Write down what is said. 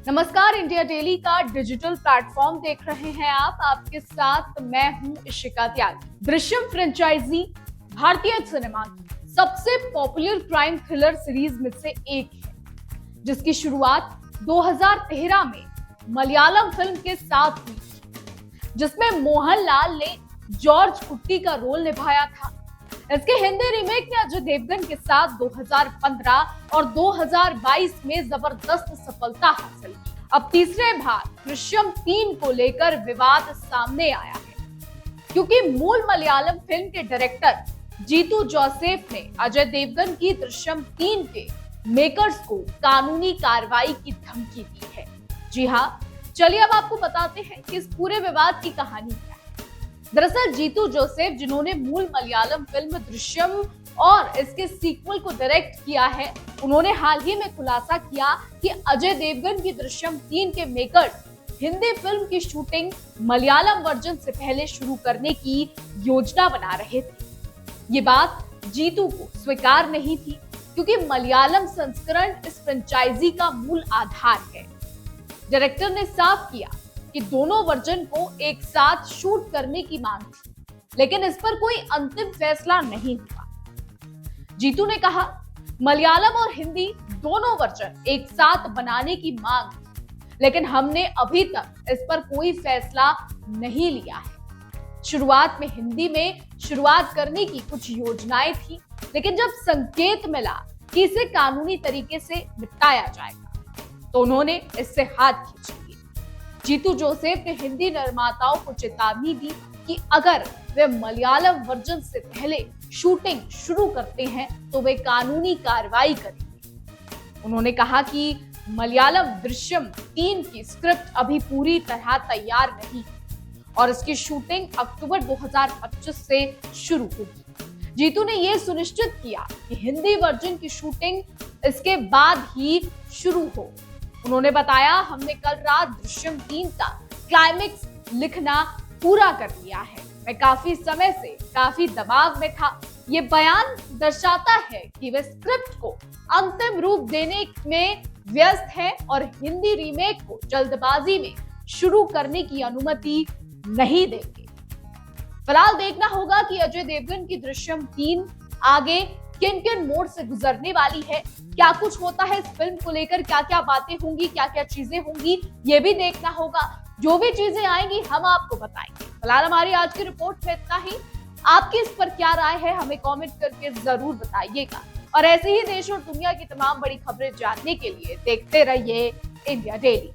नमस्कार, India daily का digital platform देख रहे हैं आप। आपके साथ मैं हूं इशिका त्यागी। दृश्यम फ्रेंचाइजी भारतीय सिनेमा की सबसे पॉपुलर क्राइम थ्रिलर सीरीज में से एक है, जिसकी शुरुआत 2013 में मलयालम फिल्म के साथ हुई, जिसमें मोहनलाल ने जॉर्ज कुट्टी का रोल निभाया था। इसके हिंदी रीमेक ने अजय देवगन के साथ 2015 और 2022 में जबरदस्त सफलता हासिल की। अब तीसरे भाग दृश्यम 3 को लेकर विवाद सामने आया है, क्योंकि मूल मलयालम फिल्म के डायरेक्टर जीतू जोसेफ ने अजय देवगन की दृश्यम 3 के मेकर्स को कानूनी कार्रवाई की धमकी दी है। जी हाँ, चलिए अब आपको बताते हैं कि इस पूरे विवाद की कहानी क्या है। दरअसल जीतू जोसेफ, जिन्होंने मूल मलयालम फिल्म दृश्यम और इसके सीक्वल को डायरेक्ट किया है, उन्होंने हाल ही में खुलासा किया कि अजय देवगन की दृश्यम 3 के मेकर्स हिंदी फिल्म की शूटिंग मलयालम वर्जन से पहले शुरू करने की योजना बना रहे थे। ये बात जीतू को स्वीकार नहीं थी, क्योंकि मलयालम संस्करण इस फ्रेंचाइजी का मूल आधार है। डायरेक्टर ने साफ किया कि दोनों वर्जन को एक साथ शूट करने की मांग थी, लेकिन इस पर कोई अंतिम फैसला नहीं हुआ। जीतू ने कहा, मलयालम और हिंदी दोनों वर्जन एक साथ बनाने की मांग थी, लेकिन हमने अभी तक इस पर कोई फैसला नहीं लिया है। शुरुआत में हिंदी में शुरुआत करने की कुछ योजनाएं थी, लेकिन जब संकेत मिला कि इसे कानूनी तरीके से निपटाया जाएगा, तो उन्होंने इससे हाथ खींच लिए। जीतू जोसेफ ने हिंदी निर्माताओं को चेतावनी दी कि अगर वे मलयालम वर्जन से पहले शूटिंग शुरू करते हैं तो वे कानूनी कार्रवाई करेंगे। उन्होंने कहा कि मलयालम दृश्यम 3 की स्क्रिप्ट अभी पूरी तरह तैयार नहीं और इसकी शूटिंग अक्टूबर 2025 से शुरू होगी। जीतू ने यह सुनिश्चित किया कि हिंदी वर्जन की शूटिंग इसके बाद ही शुरू हो। उन्होंने बताया, हमने कल रात दृश्यम 3 का क्लाइमेक्स लिखना पूरा कर लिया है। मैं काफी समय से काफी दबाव में था। ये बयान दर्शाता है कि वे स्क्रिप्ट को अंतिम रूप देने में व्यस्त हैं और हिंदी रीमेक को जल्दबाजी में शुरू करने की अनुमति नहीं देंगे। फिलहाल देखना होगा कि अजय देवगन की दृश्यम 3 आगे किन किन मोड़ से गुजरने वाली है, क्या कुछ होता है इस फिल्म को लेकर, क्या क्या बातें होंगी, क्या क्या चीजें होंगी, ये भी देखना होगा। जो भी चीजें आएंगी हम आपको बताएंगे। फिलहाल हमारी आज की रिपोर्ट में इतना ही। आपकी इस पर क्या राय है, हमें कमेंट करके जरूर बताइएगा। और ऐसे ही देश और दुनिया की तमाम बड़ी खबरें जानने के लिए देखते रहिए इंडिया डेली।